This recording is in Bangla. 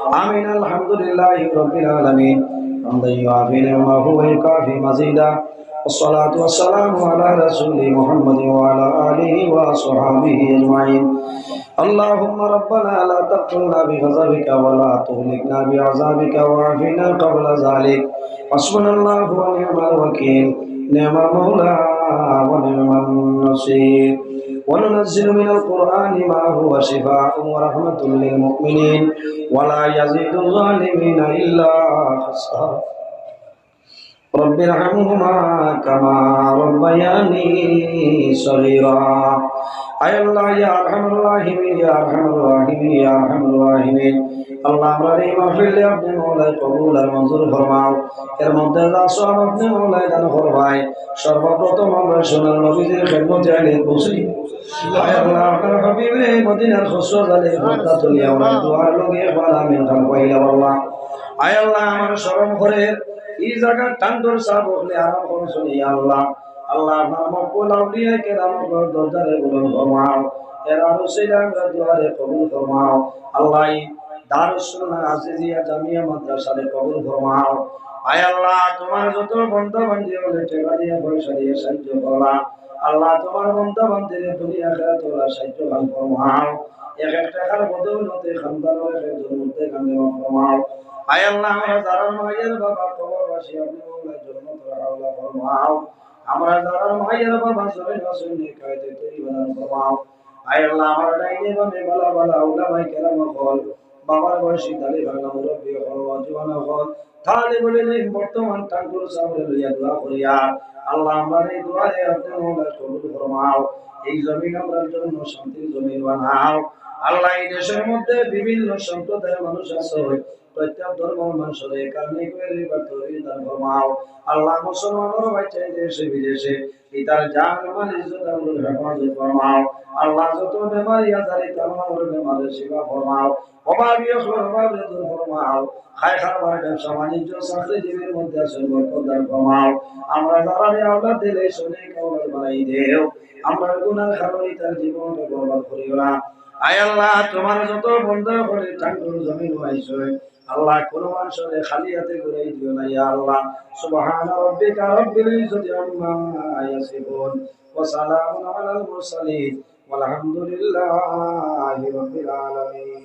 آمين الحمد لله رب العالمين حمدا يوافي نعمه ويكافي مزيدا والصلاة والسلام على رسول محمد وعلى آله وصحبه أجمعين اللهم ربنا لا تقتلنا بغضبك ولا تهلكنا بعذابك وعافنا قبل ذلك حسبنا الله ونعم الوكيل نعم المولى ونعم النصير وننزل من القرآن ما هو شفاء ورحمة للمؤمنين ولا يزيد الظالمين إلا خسارا رب ارحمهما كما ربياني صغيرا আয় আল্লাহ ইয়া আরহামুর রাহিমিন ইয়া আরহামুর রাহিমিন ইয়া আরহামুর রাহিমিন আল্লাহ আমরা এই মাহফিলে আপনি মওলা কবুল আর মঞ্জুর ফরমাও এর মধ্যে যা সওয়াব আপনি মওলা দান ফরমায় সর্বপ্রথম আমরা সোনার নবীর খিদমতে আইলে বসি আয় আল্লাহ আপনার হাবিবে মদিনার খুশু জালে বরকাতুল আমরা দুআর লগে ওয়ালা মিন খালওয়াইলা আল্লাহ আয় আল্লাহ আমার শরম করে এই জায়গা টান্ডর সাহেব বলে আরাম করুন শুনি আল্লাহ আল্লাহ আপনার মকবুল আউলিয়া কেরামের দরজারে কবুল ফরমাও এর আরশিলা আমরা দুআরে কবুল ফরমাও আল্লাহ দারুস সুন্নাহ আজিজিয়া জামিয়া মাদ্রাসারে কবুল ফরমাও আয় আল্লাহ তোমার যত বান্দা বান্দি হলে টাকা দিয়ে পয়সা দিয়ে সাহায্য করলা আল্লাহ তোমার বান্দা বান্দিরে দুনিয়া আখিরাত ওলা সাহায্য দান ফরমাও এক এক টাকার বদৌলতে খানদানের জন্মতে কান্দে ফরমাও আয় আল্লাহ আমরা যারা মায়ের বাবা কবরবাসী আপনি মওলা জান্নাতুল আলা ফরমাও আমরা যারা মায়ের বাবা সবাই রাসূলের কায়দে তৈরি বানান ফরমাও আয় আল্লাহ আমার ডাইনে বামে বালা বালা উলামায়ে কেরাম হল বাবার বয়সী দালি ভাঙা মুরব্বী হল ওয়াজওয়ান হল তাহলে বলিলেন বর্তমান টাঙ্গুর সামনে লইয়া দোয়া করিয়া আল্লাহ আমার এই দোয়ারে আপনি মওলা কবুল ফরমাও এই জমিন আমরার জন্য শান্তির জমিন বানাও আল্লাহ এই দেশের মধ্যে বিভিন্ন সম্প্রদায়ের মানুষ আছে প্রত্যেক ধর্মের মানুষের কারণে করে বাতরি দান ফরমাও আল্লাহ মুসলমানের বাচ্চাই দেশে বিদেশে ইতার জান মাল ইজ্জত আর হেফাজত ফরমাও আল্লাহ যত বেমারি আজারি তামাম বেমারের শিফা ফরমাও অভাবীয় অভাবে দূর ফরমাও খায় খাবার ব্যবসা বাণিজ্য চাকরি জীবনের মধ্যে আছে বরকত দান ফরমাও আমরা যারা আওলাদ দিলে শুনে আওলাদ বানাই দেও আমরা গুনাহ কারণে তার জীবনকে বরবাদ করিও না আয় আল্লাহ তোমার যত বন্ধ করে টাঙ্গুর জমিন হইছে আল্লাহ কোন মানুষের খালি হাতে ঘুরাই দিও না ইয়া আল্লাহ সুবহান রাব্বিকা রাব্বিল ইজ্জাতি আম্মা ইয়াসিফুন ওয়া সালামুন আলাল মুরসালিন ওয়াল হামদুলিল্লাহি রাব্বিল আলামিন।